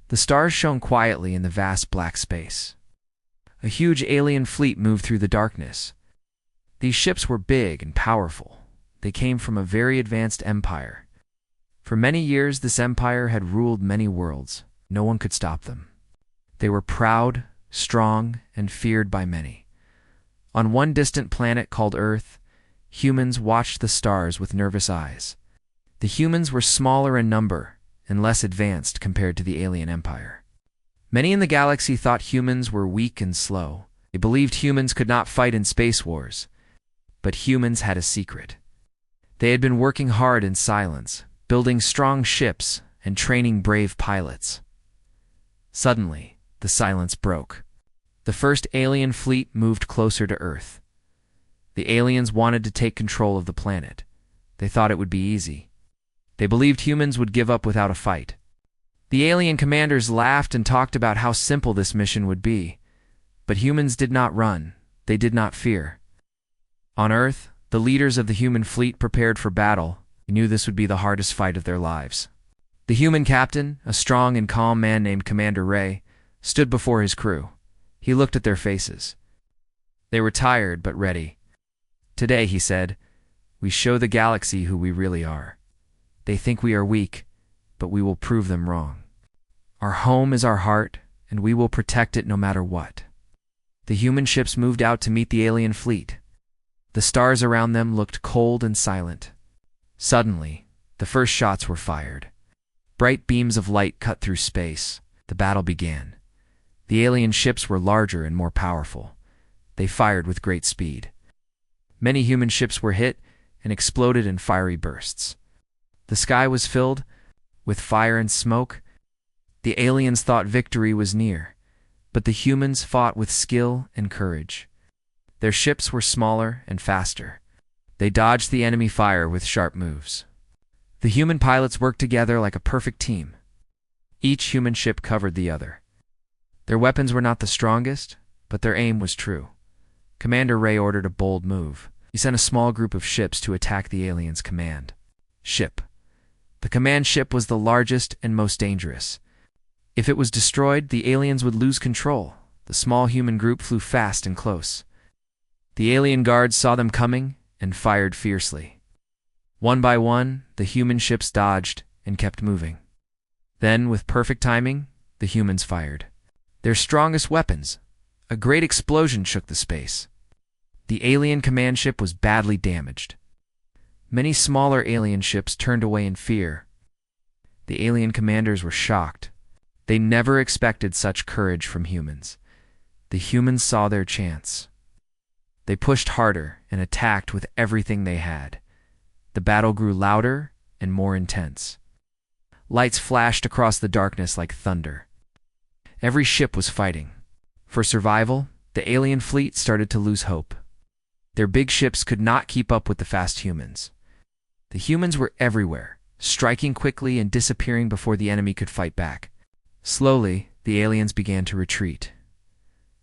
The stars shone quietly in the vast black space. A huge alien fleet moved through the darkness. These ships were big and powerful. They came from a very advanced empire. For many years, this empire had ruled many worlds. No one could stop them. They were proud, strong, and feared by many. On one distant planet called Earth, humans watched the stars with nervous eyes. The humans were smaller in number and less advanced compared to the alien empire. Many in the galaxy thought humans were weak and slow. They believed humans could not fight in space wars. But humans had a secret. They had been working hard in silence, building strong ships and training brave pilots. Suddenly, the silence broke. The first alien fleet moved closer to Earth. The aliens wanted to take control of the planet. They thought it would be easy. They believed humans would give up without a fight. The alien commanders laughed and talked about how simple this mission would be. But humans did not run. They did not fear. On Earth, the leaders of the human fleet prepared for battle. They knew this would be the hardest fight of their lives. The human captain, a strong and calm man named Commander Ray, stood before his crew. He looked at their faces. They were tired but ready. Today, he said, we show the galaxy who we really are. They think we are weak, but we will prove them wrong. Our home is our heart, and we will protect it no matter what. The human ships moved out to meet the alien fleet. The stars around them looked cold and silent. Suddenly, the first shots were fired. Bright beams of light cut through space. The battle began. The alien ships were larger and more powerful. They fired with great speed. Many human ships were hit and exploded in fiery bursts. The sky was filled with fire and smoke. The aliens thought victory was near, but the humans fought with skill and courage. Their ships were smaller and faster. They dodged the enemy fire with sharp moves. The human pilots worked together like a perfect team. Each human ship covered the other. Their weapons were not the strongest, but their aim was true. Commander Ray ordered a bold move. He sent a small group of ships to attack the aliens' command ship. The command ship was the largest and most dangerous. If it was destroyed, the aliens would lose control. The small human group flew fast and close. The alien guards saw them coming and fired fiercely. One by one, the human ships dodged and kept moving. Then, with perfect timing, the humans fired their strongest weapons. A great explosion shook the space. The alien command ship was badly damaged. Many smaller alien ships turned away in fear. The alien commanders were shocked. They never expected such courage from humans. The humans saw their chance. They pushed harder and attacked with everything they had. The battle grew louder and more intense. Lights flashed across the darkness like thunder. Every ship was fighting. For survival, the alien fleet started to lose hope. Their big ships could not keep up with the fast humans. The humans were everywhere, striking quickly and disappearing before the enemy could fight back. Slowly, the aliens began to retreat.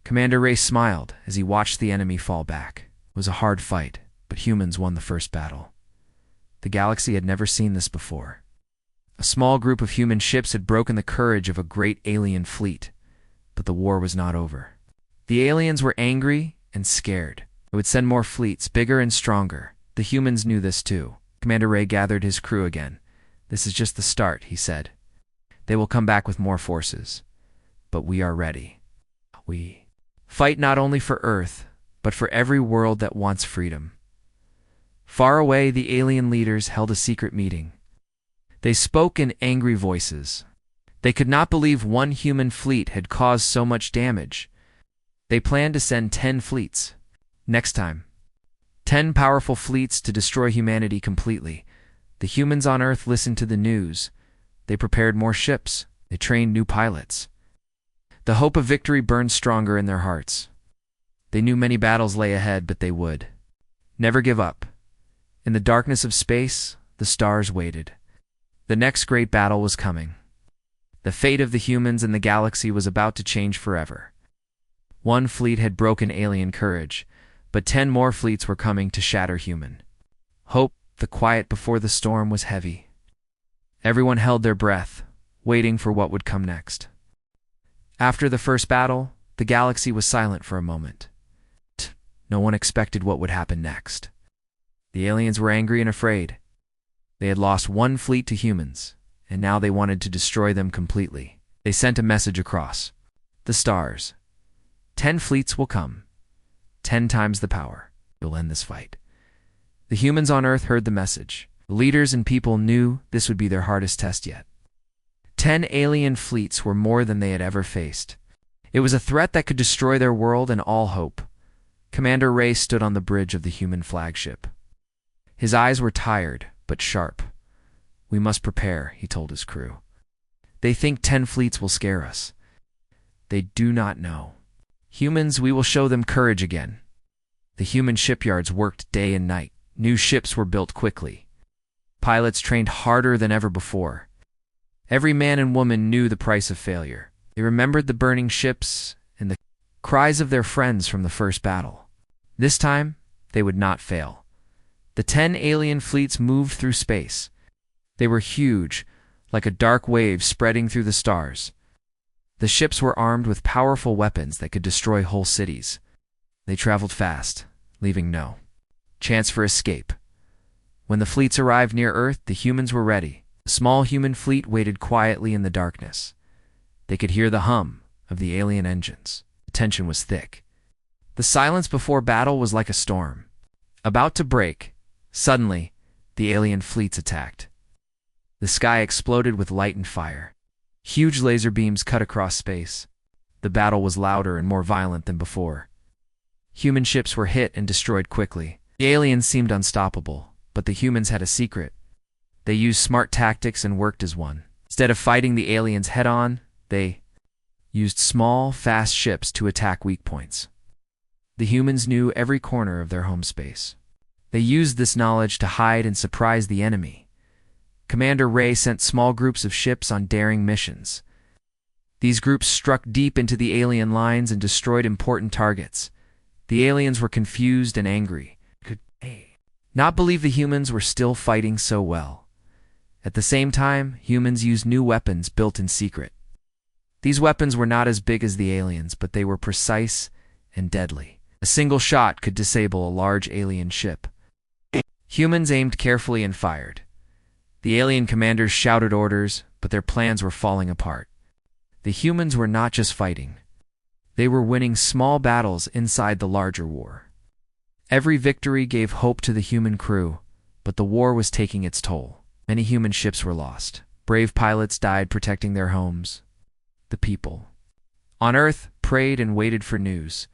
Commander Ray smiled as he watched the enemy fall back. It was a hard fight, but humans won the first battle. The galaxy had never seen this before. A small group of human ships had broken the courage of a great alien fleet, but the war was not over. The aliens were angry and scared. They would send more fleets, bigger and stronger. The humans knew this too. Commander Ray gathered his crew again. This is just the start, he said. They will come back with more forces. But we are ready. We fight not only for Earth, but for every world that wants freedom. Far away, the alien leaders held a secret meeting. They spoke in angry voices. They could not believe one human fleet had caused so much damage. They planned to send 10 fleets. Next time, 10 powerful fleets to destroy humanity completely. The humans on Earth listened to the news. They prepared more ships. They trained new pilots. The hope of victory burned stronger in their hearts. They knew many battles lay ahead, but they would never give up. In the darkness of space, the stars waited. The next great battle was coming. The fate of the humans and the galaxy was about to change forever. One fleet had broken alien courage, but 10 more fleets were coming to shatter human hope. The quiet before the storm was heavy. Everyone held their breath, waiting for what would come next. After the first battle, the galaxy was silent for a moment. No one expected what would happen next. The aliens were angry and afraid. They had lost one fleet to humans, and now they wanted to destroy them completely. They sent a message across the stars. 10 fleets will come. 10 times the power. You'll end this fight. The humans on Earth heard the message. The leaders and people knew this would be their hardest test yet. 10 alien fleets were more than they had ever faced. It was a threat that could destroy their world and all hope. Commander Ray stood on the bridge of the human flagship. His eyes were tired, but sharp. We must prepare, he told his crew. They think 10 fleets will scare us. They do not know. Humans, we will show them courage again. The human shipyards worked day and night. New ships were built quickly. Pilots trained harder than ever before. Every man and woman knew the price of failure. They remembered the burning ships and the cries of their friends from the first battle. This time, they would not fail. The 10 alien fleets moved through space. They were huge, like a dark wave spreading through the stars. The ships were armed with powerful weapons that could destroy whole cities. They traveled fast, leaving no chance for escape. When the fleets arrived near Earth, the humans were ready. The small human fleet waited quietly in the darkness. They could hear the hum of the alien engines. The tension was thick. The silence before battle was like a storm. About to break, suddenly, the alien fleets attacked. The sky exploded with light and fire. Huge laser beams cut across space. The battle was louder and more violent than before. Human ships were hit and destroyed quickly. The aliens seemed unstoppable, but the humans had a secret. They used smart tactics and worked as one. Instead of fighting the aliens head-on, they used small, fast ships to attack weak points. The humans knew every corner of their home space. They used this knowledge to hide and surprise the enemy. Commander Ray sent small groups of ships on daring missions. These groups struck deep into the alien lines and destroyed important targets. The aliens were confused and angry. Could they not believe the humans were still fighting so well? At the same time, humans used new weapons built in secret. These weapons were not as big as the aliens, but they were precise and deadly. A single shot could disable a large alien ship. Humans aimed carefully and fired. The alien commanders shouted orders, but their plans were falling apart. The humans were not just fighting. They were winning small battles inside the larger war. Every victory gave hope to the human crew, but the war was taking its toll. Many human ships were lost. Brave pilots died protecting their homes. The people on Earth prayed and waited for news.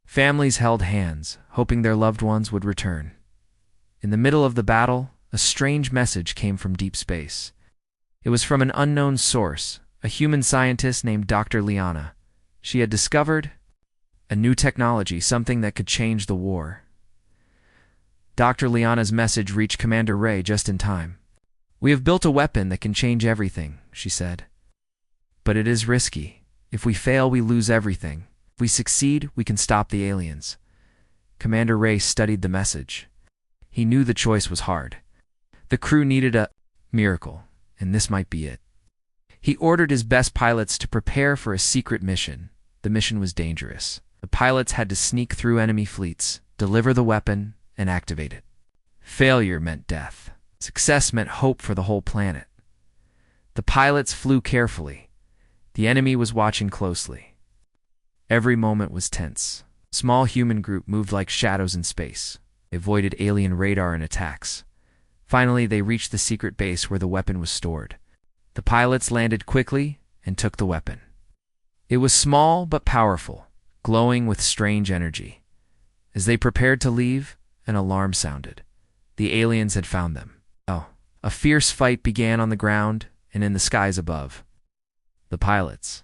Families held hands, hoping their loved ones would return. In the middle of the battle, a strange message came from deep space. It was from an unknown source, a human scientist named Dr. Liana. She had discovered a new technology, something that could change the war. Dr. Liana's message reached Commander Ray just in time. "We have built a weapon that can change everything," she said. "But it is risky. If we fail, we lose everything. If we succeed, we can stop the aliens." Commander Ray studied the message. He knew the choice was hard. The crew needed a miracle, and this might be it. He ordered his best pilots to prepare for a secret mission. The mission was dangerous. The pilots had to sneak through enemy fleets, deliver the weapon, and activate it. Failure meant death. Success meant hope for the whole planet. The pilots flew carefully. The enemy was watching closely. Every moment was tense. A small human group moved like shadows in space. They avoided alien radar and attacks. Finally, they reached the secret base where the weapon was stored. The pilots landed quickly and took the weapon. It was small but powerful, glowing with strange energy. As they prepared to leave, an alarm sounded. The aliens had found them. A fierce fight began on the ground and in the skies above. The pilots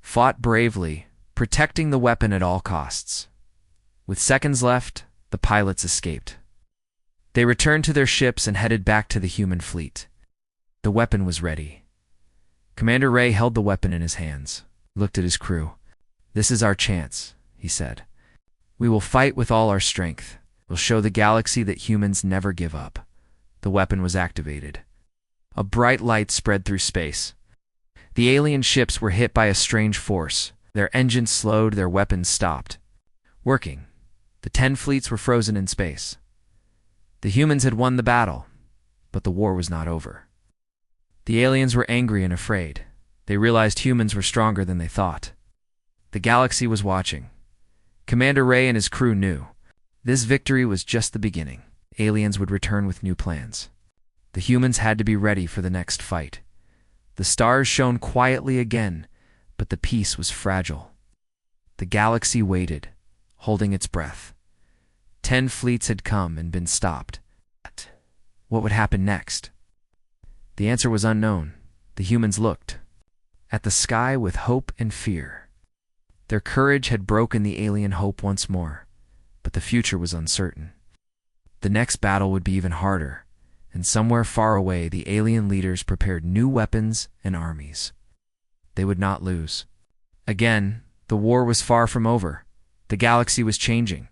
fought bravely, protecting the weapon at all costs. With seconds left, the pilots escaped. They returned to their ships and headed back to the human fleet. The weapon was ready. Commander Ray held the weapon in his hands, looked at his crew. "This is our chance," he said. "We will fight with all our strength. We'll show the galaxy that humans never give up." The weapon was activated. A bright light spread through space. The alien ships were hit by a strange force. Their engines slowed, their weapons stopped working. The 10 fleets were frozen in space. The humans had won the battle, but the war was not over. The aliens were angry and afraid. They realized humans were stronger than they thought. The galaxy was watching. Commander Ray and his crew knew this victory was just the beginning. Aliens would return with new plans. The humans had to be ready for the next fight. The stars shone quietly again, but the peace was fragile. The galaxy waited, holding its breath. 10 fleets had come and been stopped. What would happen next? The answer was unknown. The humans looked at the sky with hope and fear. Their courage had broken the alien hope once more, but the future was uncertain. The next battle would be even harder, and somewhere far away the alien leaders prepared new weapons and armies. They would not lose. Again, the war was far from over. The galaxy was changing.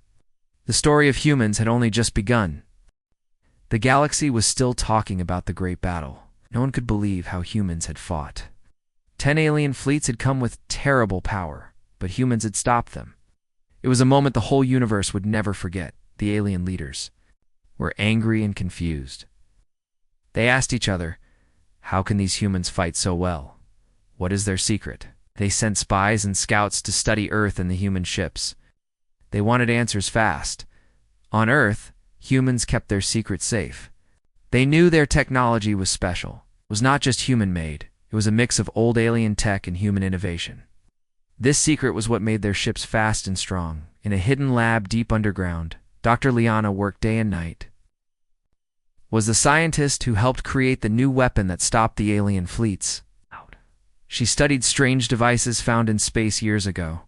The story of humans had only just begun. The galaxy was still talking about the great battle. No one could believe how humans had fought. 10 alien fleets had come with terrible power, but humans had stopped them. It was a moment the whole universe would never forget. The alien leaders were angry and confused. They asked each other, how can these humans fight so well? What is their secret? They sent spies and scouts to study Earth and the human ships. They wanted answers fast. On Earth, humans kept their secret safe. They knew their technology was special. It was not just human-made. It was a mix of old alien tech and human innovation. This secret was what made their ships fast and strong. In a hidden lab deep underground, Dr. Liana worked day and night. Was the scientist who helped create the new weapon that stopped the alien fleets. She studied strange devices found in space years ago.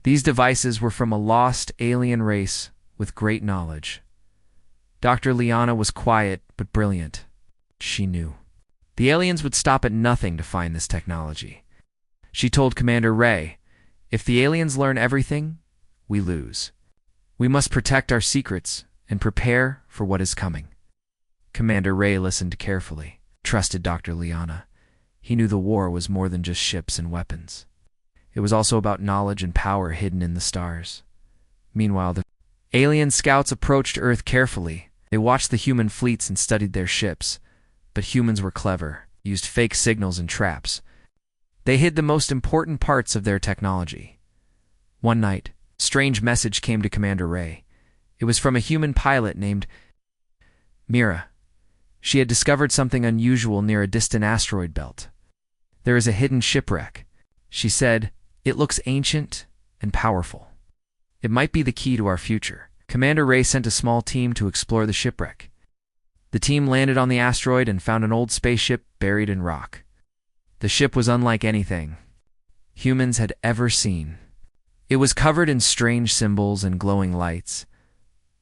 These devices were from a lost alien race with great knowledge. Dr. Liana was quiet but brilliant. She knew the aliens would stop at nothing to find this technology. She told Commander Ray, if the aliens learn everything, we lose. We must protect our secrets and prepare for what is coming. Commander Ray listened carefully, trusted Dr. Liana. He knew the war was more than just ships and weapons. It was also about knowledge and power hidden in the stars. Meanwhile, the alien scouts approached Earth carefully. They watched the human fleets and studied their ships. But humans were clever, used fake signals and traps. They hid the most important parts of their technology. One night, a strange message came to Commander Ray. It was from a human pilot named Mira. She had discovered something unusual near a distant asteroid belt. There is a hidden shipwreck. She said, it looks ancient and powerful. It might be the key to our future. Commander Ray sent a small team to explore the shipwreck. The team landed on the asteroid and found an old spaceship buried in rock. The ship was unlike anything humans had ever seen. It was covered in strange symbols and glowing lights.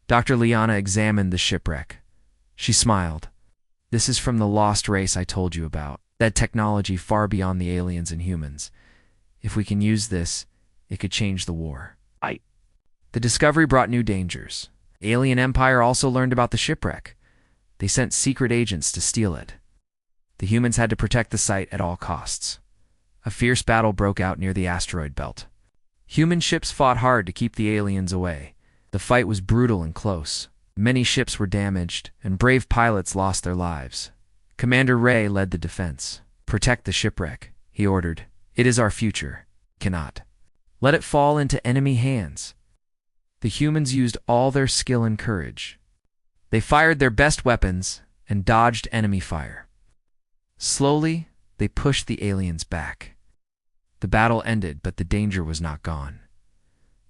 Dr. Liana examined the shipwreck. She smiled. This is from the lost race I told you about, that technology far beyond the aliens and humans. If we can use this, it could change the war. The discovery brought new dangers. The alien empire also learned about the shipwreck. They sent secret agents to steal it. The humans had to protect the site at all costs. A fierce battle broke out near the asteroid belt. Human ships fought hard to keep the aliens away. The fight was brutal and close. Many ships were damaged, and brave pilots lost their lives. Commander Ray led the defense. Protect the shipwreck, he ordered. It is our future. Cannot let it fall into enemy hands. The humans used all their skill and courage. They fired their best weapons and dodged enemy fire. Slowly, they pushed the aliens back. The battle ended, but the danger was not gone.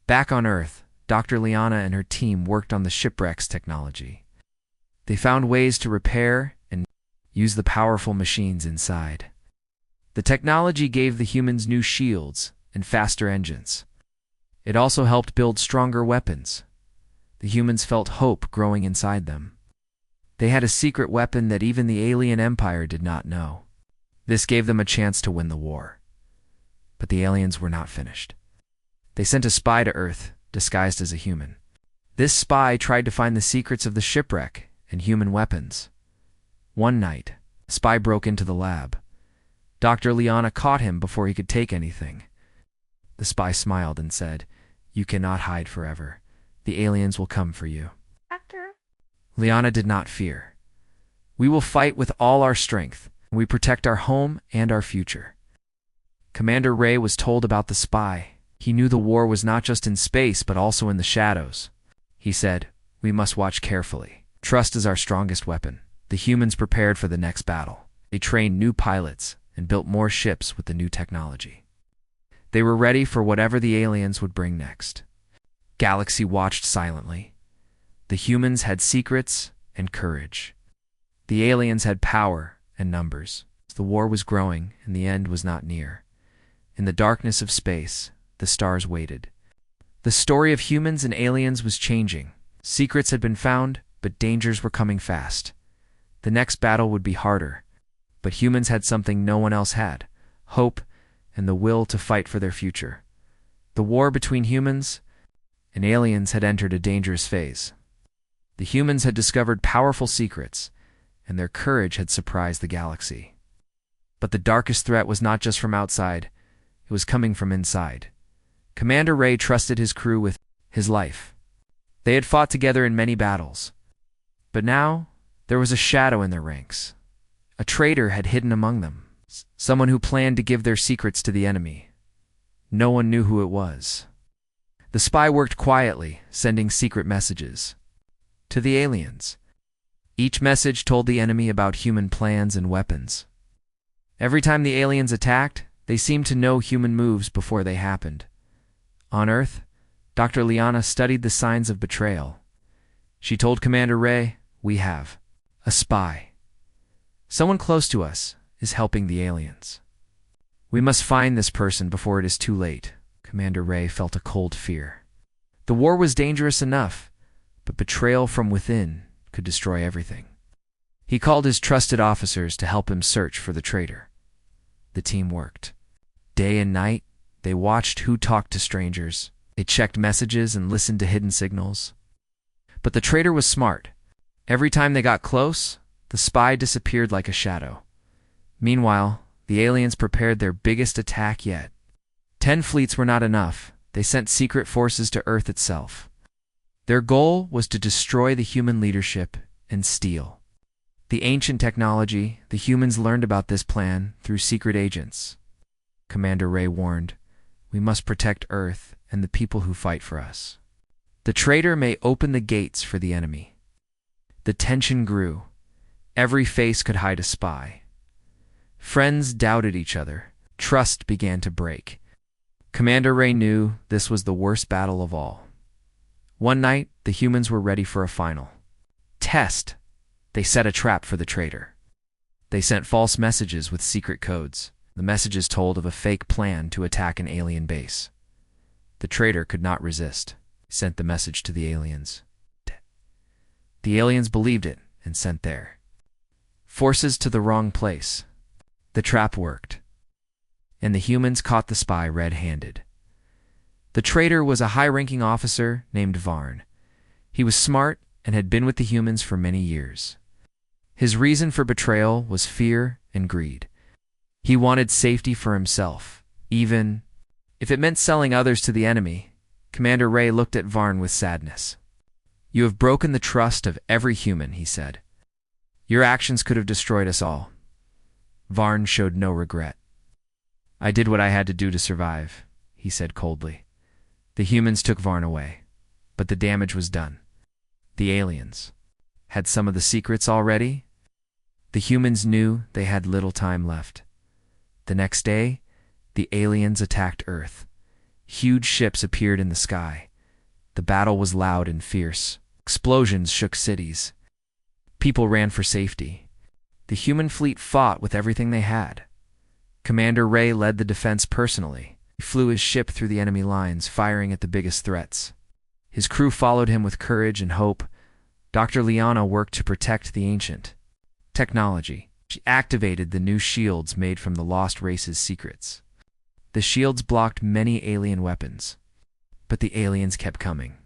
Back on Earth, Dr. Liana and her team worked on the shipwreck's technology. They found ways to repair and use the powerful machines inside. The technology gave the humans new shields and faster engines. It also helped build stronger weapons. The humans felt hope growing inside them. They had a secret weapon that even the alien empire did not know. This gave them a chance to win the war. But the aliens were not finished. They sent a spy to Earth, disguised as a human. This spy tried to find the secrets of the shipwreck and human weapons. One night, a spy broke into the lab. Dr. Liana caught him before he could take anything. The spy smiled and said, "You cannot hide forever. The aliens will come for you." Doctor. Liana did not fear. "We will fight with all our strength. We protect our home and our future." Commander Ray was told about the spy. He knew the war was not just in space but also in the shadows. He said, "We must watch carefully. Trust is our strongest weapon." The humans prepared for the next battle. They trained new pilots and built more ships with the new technology. They were ready for whatever the aliens would bring next. Galaxy watched silently. The humans had secrets and courage. The aliens had power and numbers. The war was growing, and the end was not near. In the darkness of space, the stars waited. The story of humans and aliens was changing. Secrets had been found, but dangers were coming fast. The next battle would be harder, but humans had something no one else had: hope and the will to fight for their future. The war between humans and aliens had entered a dangerous phase. The humans had discovered powerful secrets, and their courage had surprised the galaxy. But the darkest threat was not just from outside, it was coming from inside. Commander Ray trusted his crew with his life. They had fought together in many battles. But now, there was a shadow in their ranks. A traitor had hidden among them, someone who planned to give their secrets to the enemy. No one knew who it was. The spy worked quietly, sending secret messages to the aliens. Each message told the enemy about human plans and weapons. Every time the aliens attacked, they seemed to know human moves before they happened. On Earth, Dr. Liana studied the signs of betrayal. She told Commander Ray, "We have a spy. Someone close to us is helping the aliens. We must find this person before it is too late." Commander Ray felt a cold fear. The war was dangerous enough, but betrayal from within could destroy everything. He called his trusted officers to help him search for the traitor. The team worked. Day and night, they watched who talked to strangers. They checked messages and listened to hidden signals. But the traitor was smart. Every time they got close, the spy disappeared like a shadow. Meanwhile, the aliens prepared their biggest attack yet. 10 fleets were not enough. They sent secret forces to Earth itself. Their goal was to destroy the human leadership and steal the ancient technology. The humans learned about this plan through secret agents. Commander Ray warned, "We must protect Earth and the people who fight for us. The traitor may open the gates for the enemy." The tension grew. Every face could hide a spy. Friends doubted each other. Trust began to break. Commander Ray knew this was the worst battle of all. One night, the humans were ready for a final test. They set a trap for the traitor. They sent false messages with secret codes. The messages told of a fake plan to attack an alien base. The traitor could not resist. He sent the message to the aliens. The aliens believed it and sent their forces to the wrong place. The trap worked, and the humans caught the spy red-handed. The traitor was a high-ranking officer named Varn. He was smart and had been with the humans for many years. His reason for betrayal was fear and greed. He wanted safety for himself, even if it meant selling others to the enemy. Commander Ray looked at Varn with sadness. "You have broken the trust of every human," he said. "Your actions could have destroyed us all." Varn showed no regret. "I did what I had to do to survive," he said coldly. The humans took Varn away, but the damage was done. The aliens had some of the secrets already. The humans knew they had little time left. The next day, the aliens attacked Earth. Huge ships appeared in the sky. The battle was loud and fierce. Explosions shook cities. People ran for safety. The human fleet fought with everything they had. Commander Ray led the defense personally. He flew his ship through the enemy lines, firing at the biggest threats. His crew followed him with courage and hope. Dr. Liana worked to protect the ancient technology. She activated the new shields made from the lost race's secrets. The shields blocked many alien weapons, but the aliens kept coming.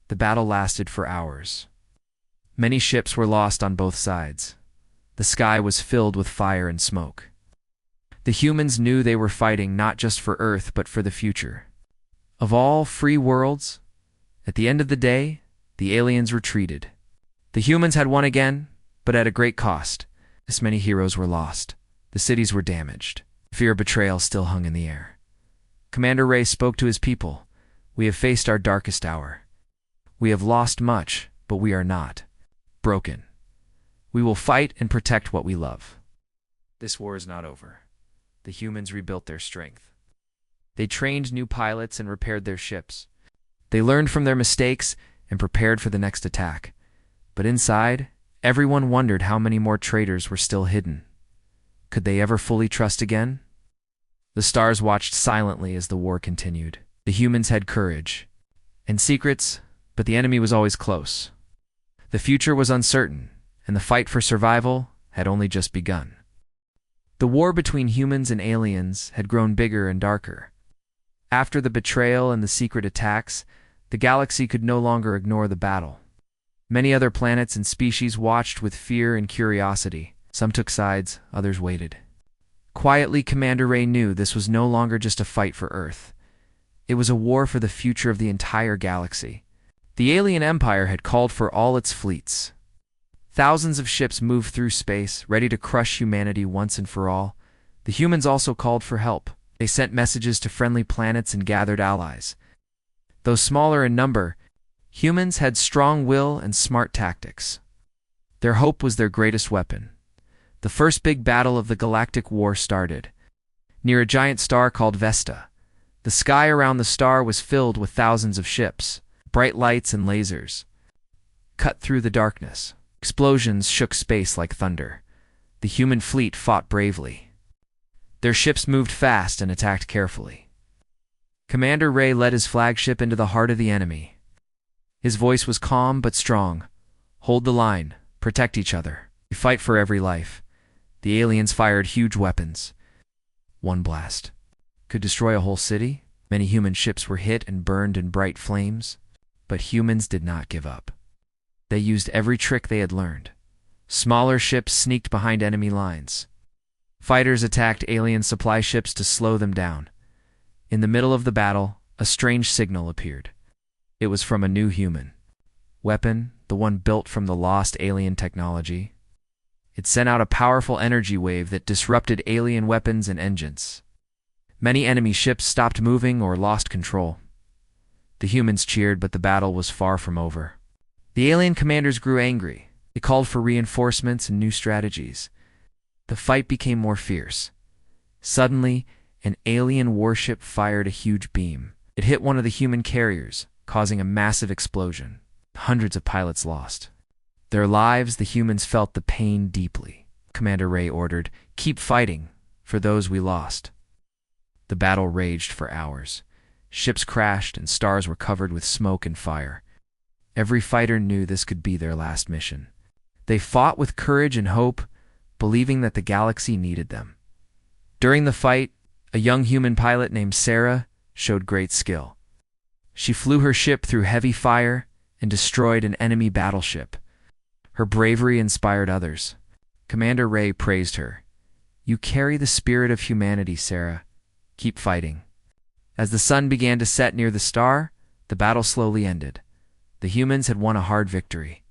The battle lasted for hours. Many ships were lost on both sides. The sky was filled with fire and smoke. The humans knew they were fighting not just for Earth but for the future. Of all free worlds, at the end of the day, the aliens retreated. The humans had won again, but at a great cost. This many heroes were lost. The cities were damaged. Fear of betrayal still hung in the air. Commander Ray spoke to his people. We have faced our darkest hour. We have lost much, but we are not broken. We will fight and protect what we love. This war is not over. The humans rebuilt their strength. They trained new pilots and repaired their ships. They learned from their mistakes and prepared for the next attack. But inside, everyone wondered how many more traitors were still hidden. Could they ever fully trust again? The stars watched silently as the war continued. The humans had courage and secrets, but the enemy was always close. The future was uncertain, and the fight for survival had only just begun. The war between humans and aliens had grown bigger and darker. After the betrayal and the secret attacks, the galaxy could no longer ignore the battle. Many other planets and species watched with fear and curiosity. Some took sides, others waited. Quietly, Commander Ray knew this was no longer just a fight for Earth. It was a war for the future of the entire galaxy. The alien empire had called for all its fleets. Thousands of ships moved through space, ready to crush humanity once and for all. The humans also called for help. They sent messages to friendly planets and gathered allies. Though smaller in number, humans had strong will and smart tactics. Their hope was their greatest weapon. The first big battle of the galactic war started. Near a giant star called Vesta, the sky around the star was filled with thousands of ships. Bright lights and lasers cut through the darkness. Explosions shook space like thunder. The human fleet fought bravely. Their ships moved fast and attacked carefully. Commander Ray led his flagship into the heart of the enemy. His voice was calm but strong. Hold the line. Protect each other. We fight for every life. The aliens fired huge weapons. One blast could destroy a whole city. Many human ships were hit and burned in bright flames. But humans did not give up. They used every trick they had learned. Smaller ships sneaked behind enemy lines. Fighters attacked alien supply ships to slow them down. In the middle of the battle, a strange signal appeared. It was from a new human weapon, the one built from the lost alien technology. It sent out a powerful energy wave that disrupted alien weapons and engines. Many enemy ships stopped moving or lost control. The humans cheered, but the battle was far from over. The alien commanders grew angry. They called for reinforcements and new strategies. The fight became more fierce. Suddenly, an alien warship fired a huge beam. It hit one of the human carriers, causing a massive explosion. Hundreds of pilots lost their lives. The humans felt the pain deeply. Commander Ray ordered, "Keep fighting for those we lost." The battle raged for hours. Ships crashed and stars were covered with smoke and fire. Every fighter knew this could be their last mission. They fought with courage and hope, believing that the galaxy needed them. During the fight, a young human pilot named Sarah showed great skill. She flew her ship through heavy fire and destroyed an enemy battleship. Her bravery inspired others. Commander Ray praised her. "You carry the spirit of humanity, Sarah. Keep fighting." As the sun began to set near the star, the battle slowly ended. The humans had won a hard victory.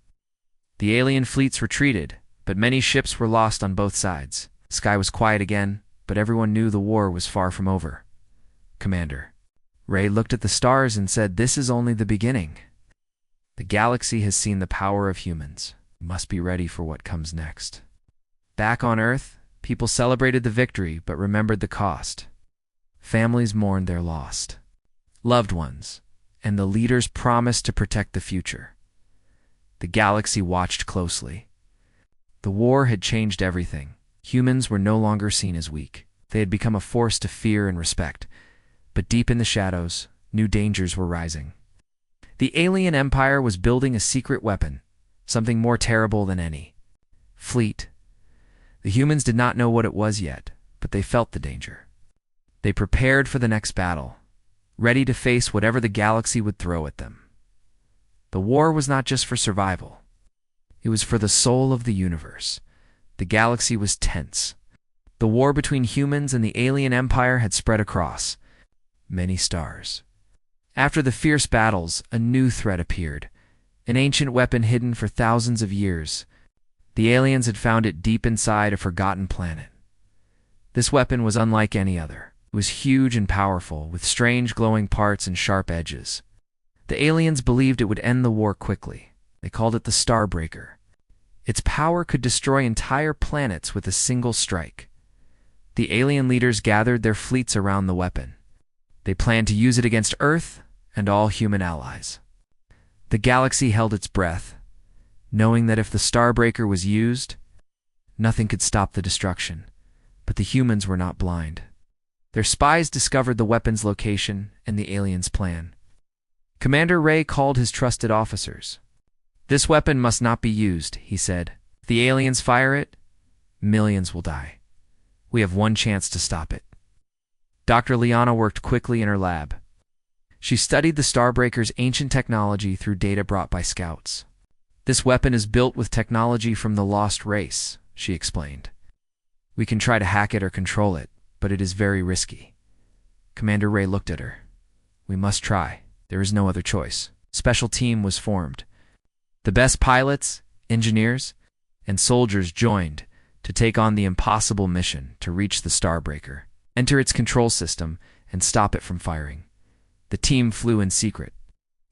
The alien fleets retreated, but many ships were lost on both sides. The sky was quiet again, but everyone knew the war was far from over. Commander Ray looked at the stars and said, "This is only the beginning. The galaxy has seen the power of humans. We must be ready for what comes next." Back on Earth, people celebrated the victory but remembered the cost. Families mourned their lost loved ones, and the leaders promised to protect the future. The galaxy watched closely. The war had changed everything. Humans were no longer seen as weak. They had become a force to fear and respect. But deep in the shadows, new dangers were rising. The alien empire was building a secret weapon, something more terrible than any fleet. The humans did not know what it was yet, but they felt the danger. They prepared for the next battle, ready to face whatever the galaxy would throw at them. The war was not just for survival. It was for the soul of the universe. The galaxy was tense. The war between humans and the alien empire had spread across many stars. After the fierce battles, a new threat appeared, an ancient weapon hidden for thousands of years. The aliens had found it deep inside a forgotten planet. This weapon was unlike any other. It was huge and powerful, with strange glowing parts and sharp edges. The aliens believed it would end the war quickly. They called it the Starbreaker. Its power could destroy entire planets with a single strike. The alien leaders gathered their fleets around the weapon. They planned to use it against Earth and all human allies. The galaxy held its breath, knowing that if the Starbreaker was used, nothing could stop the destruction. But the humans were not blind. Their spies discovered the weapon's location and the aliens' plan. Commander Ray called his trusted officers. "This weapon must not be used," he said. "If the aliens fire it, millions will die. We have one chance to stop it." Dr. Liana worked quickly in her lab. She studied the Starbreaker's ancient technology through data brought by scouts. "This weapon is built with technology from the lost race," she explained. "We can try to hack it or control it, but it is very risky." Commander Ray looked at her. "We must try. There is no other choice." A special team was formed. The best pilots, engineers, and soldiers joined to take on the impossible mission to reach the Starbreaker, enter its control system, and stop it from firing. The team flew in secret.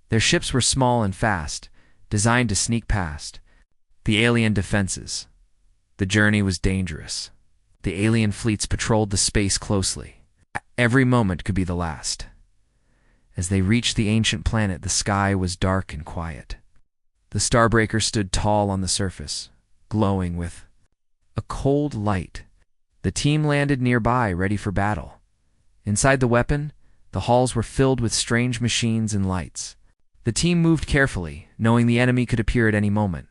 Their ships were small and fast, designed to sneak past the alien defenses. The journey was dangerous. The alien fleets patrolled the space closely. Every moment could be the last. As they reached the ancient planet, the sky was dark and quiet. The Starbreaker stood tall on the surface, glowing with a cold light. The team landed nearby, ready for battle. Inside the weapon, the halls were filled with strange machines and lights. The team moved carefully, knowing the enemy could appear at any moment.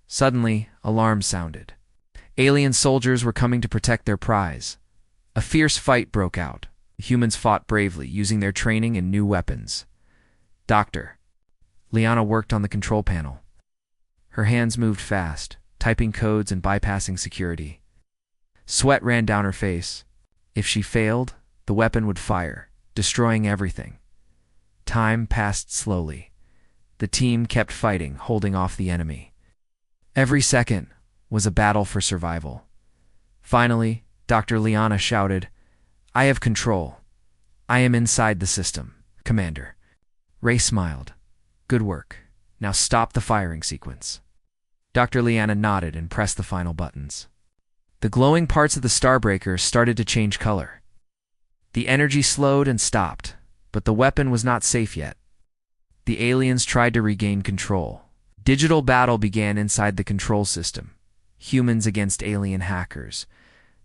Suddenly, alarms sounded. Alien soldiers were coming to protect their prize. A fierce fight broke out. The humans fought bravely, using their training and new weapons. Dr. Liana worked on the control panel. Her hands moved fast, typing codes and bypassing security. Sweat ran down her face. If she failed, the weapon would fire, destroying everything. Time passed slowly. The team kept fighting, holding off the enemy. Every second was a battle for survival. Finally, Dr. Liana shouted, "I have control. I am inside the system, Commander." Ray smiled. "Good work. Now stop the firing sequence." Dr. Liana nodded and pressed the final buttons. The glowing parts of the Starbreaker started to change color. The energy slowed and stopped, but the weapon was not safe yet. The aliens tried to regain control. Digital battle began inside the control system. Humans against alien hackers.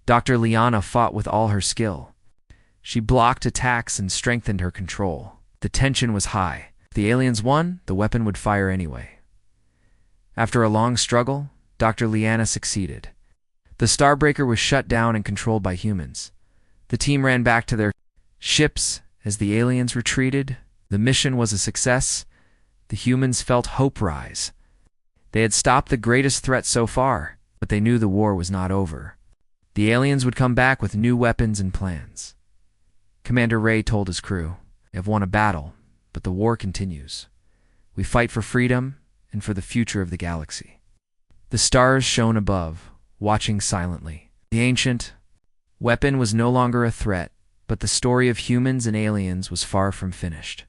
Dr. Liana fought with all her skill. She blocked attacks and strengthened her control. The tension was high. If the aliens won, the weapon would fire anyway. After a long struggle, Dr. Liana succeeded. The Starbreaker was shut down and controlled by humans. The team ran back to their ships as the aliens retreated. The mission was a success. The humans felt hope rise. They had stopped the greatest threat so far, but they knew the war was not over. The aliens would come back with new weapons and plans. Commander Ray told his crew, "We have won a battle, but the war continues. We fight for freedom and for the future of the galaxy." The stars shone above, watching silently. The ancient weapon was no longer a threat, but the story of humans and aliens was far from finished.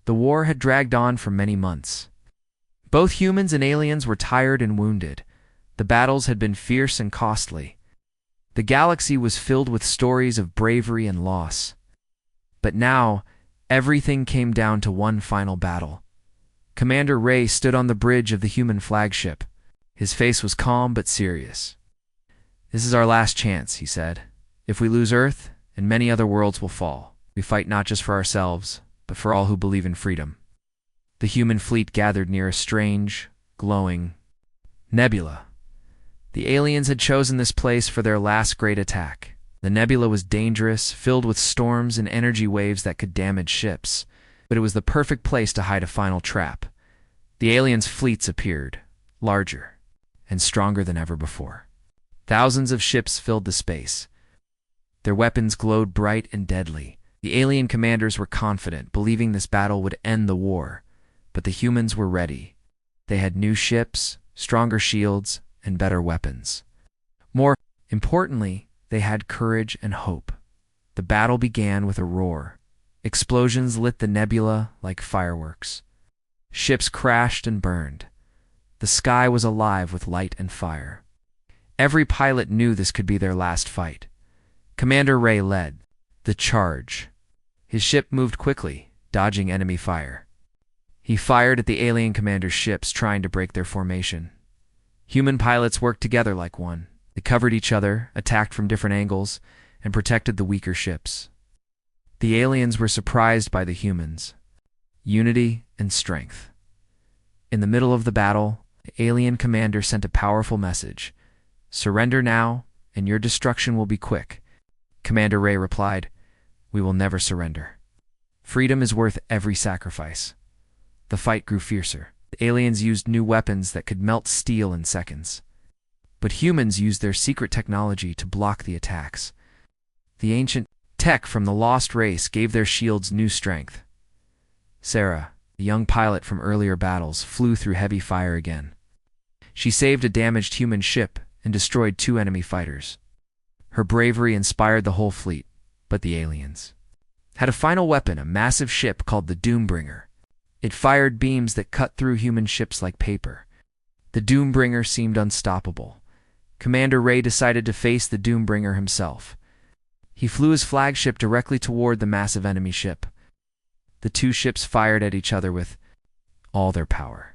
The war had dragged on for many months. Both humans and aliens were tired and wounded. The battles had been fierce and costly. The galaxy was filled with stories of bravery and loss. But now, everything came down to one final battle. Commander Ray stood on the bridge of the human flagship. His face was calm but serious. "This is our last chance," he said. "If we lose Earth, and many other worlds will fall. We fight not just for ourselves, but for all who believe in freedom." The human fleet gathered near a strange, glowing nebula. The aliens had chosen this place for their last great attack. The nebula was dangerous, filled with storms and energy waves that could damage ships, but it was the perfect place to hide a final trap. The aliens' fleets appeared, larger and stronger than ever before. Thousands of ships filled the space. Their weapons glowed bright and deadly. The alien commanders were confident, believing this battle would end the war. But the humans were ready. They had new ships, stronger shields, and better weapons. More importantly, they had courage and hope. The battle began with a roar. Explosions lit the nebula like fireworks. Ships crashed and burned. The sky was alive with light and fire. Every pilot knew this could be their last fight. Commander Ray led the charge. His ship moved quickly, dodging enemy fire. He fired at the alien commander's ships, trying to break their formation. Human pilots worked together like one. They covered each other, attacked from different angles, and protected the weaker ships. The aliens were surprised by the humans. Unity and strength. In the middle of the battle, the alien commander sent a powerful message. "Surrender now, and your destruction will be quick." Commander Ray replied, "We will never surrender. Freedom is worth every sacrifice." The fight grew fiercer. The aliens used new weapons that could melt steel in seconds. But humans used their secret technology to block the attacks. The ancient tech from the lost race gave their shields new strength. Sarah, the young pilot from earlier battles, flew through heavy fire again. She saved a damaged human ship and destroyed 2 enemy fighters. Her bravery inspired the whole fleet, but the aliens had a final weapon, a massive ship called the Doombringer. It fired beams that cut through human ships like paper. The Doombringer seemed unstoppable. Commander Ray decided to face the Doombringer himself. He flew his flagship directly toward the massive enemy ship. The 2 ships fired at each other with all their power.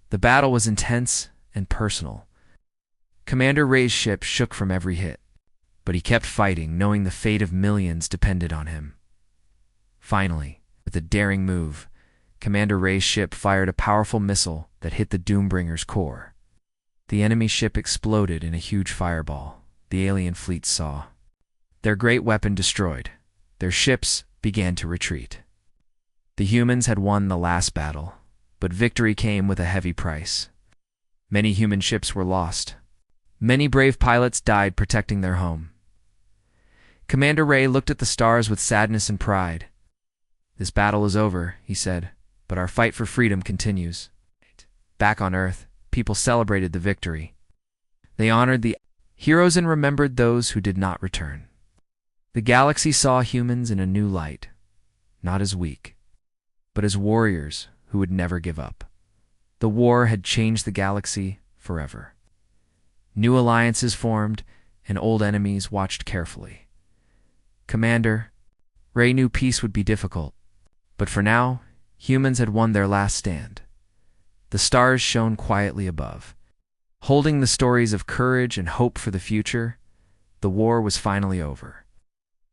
The battle was intense and personal. Commander Ray's ship shook from every hit, but he kept fighting, knowing the fate of millions depended on him. Finally, with a daring move, Commander Ray's ship fired a powerful missile that hit the Doombringer's core. The enemy ship exploded in a huge fireball. The alien fleet saw their great weapon destroyed. Their ships began to retreat. The humans had won the last battle, but victory came with a heavy price. Many human ships were lost. Many brave pilots died protecting their home. Commander Ray looked at the stars with sadness and pride. "This battle is over," he said, "but our fight for freedom continues." Back on Earth, people celebrated the victory. They honored the heroes and remembered those who did not return. The galaxy saw humans in a new light, not as weak, but as warriors who would never give up. The war had changed the galaxy forever. New alliances formed, and old enemies watched carefully. Commander Ray knew peace would be difficult, but for now, humans had won their last stand. The stars shone quietly above, holding the stories of courage and hope for the future. The war was finally over.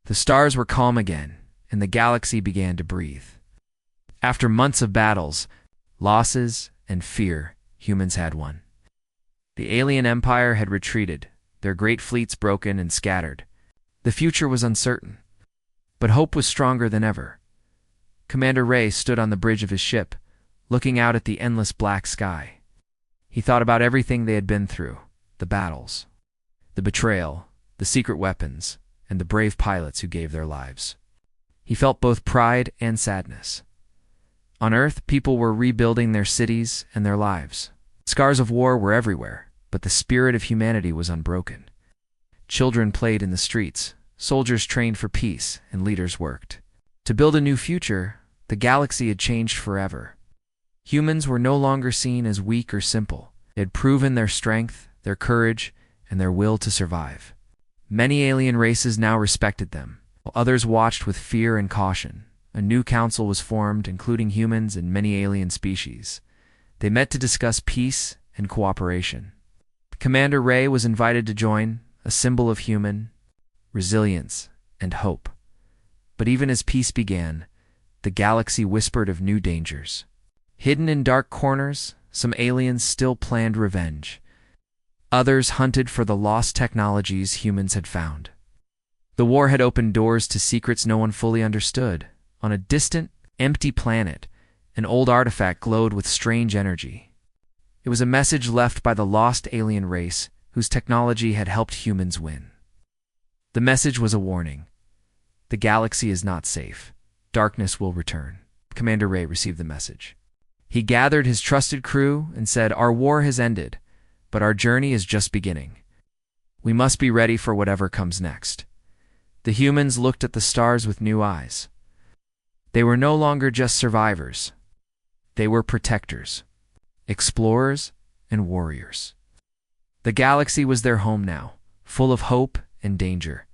The stars were calm again, and the galaxy began to breathe. After months of battles, losses, and fear, humans had won. The alien empire had retreated, their great fleets broken and scattered. The future was uncertain, but hope was stronger than ever. Commander Ray stood on the bridge of his ship, looking out at the endless black sky. He thought about everything they had been through, the battles, the betrayal, the secret weapons, and the brave pilots who gave their lives. He felt both pride and sadness. On Earth, people were rebuilding their cities and their lives. Scars of war were everywhere, but the spirit of humanity was unbroken. Children played in the streets, soldiers trained for peace, and leaders worked to build a new future. The galaxy had changed forever. Humans were no longer seen as weak or simple. They had proven their strength, their courage, and their will to survive. Many alien races now respected them, while others watched with fear and caution. A new council was formed, including humans and many alien species. They met to discuss peace and cooperation. Commander Ray was invited to join, a symbol of human resilience and hope. But even as peace began, the galaxy whispered of new dangers. Hidden in dark corners, some aliens still planned revenge. Others hunted for the lost technologies humans had found. The war had opened doors to secrets no one fully understood. On a distant, empty planet, an old artifact glowed with strange energy. It was a message left by the lost alien race whose technology had helped humans win. The message was a warning. The galaxy is not safe. Darkness will return. Commander Ray received the message. He gathered his trusted crew and said, "Our war has ended, but our journey is just beginning. We must be ready for whatever comes next." The humans looked at the stars with new eyes. They were no longer just survivors. They were protectors, explorers, and warriors. The galaxy was their home now, full of hope and danger.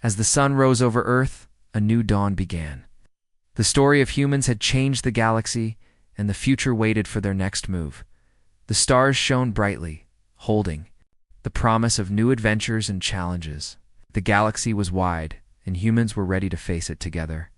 As the sun rose over Earth, a new dawn began. The story of humans had changed the galaxy, and the future waited for their next move. The stars shone brightly, holding the promise of new adventures and challenges. The galaxy was wide, and humans were ready to face it together.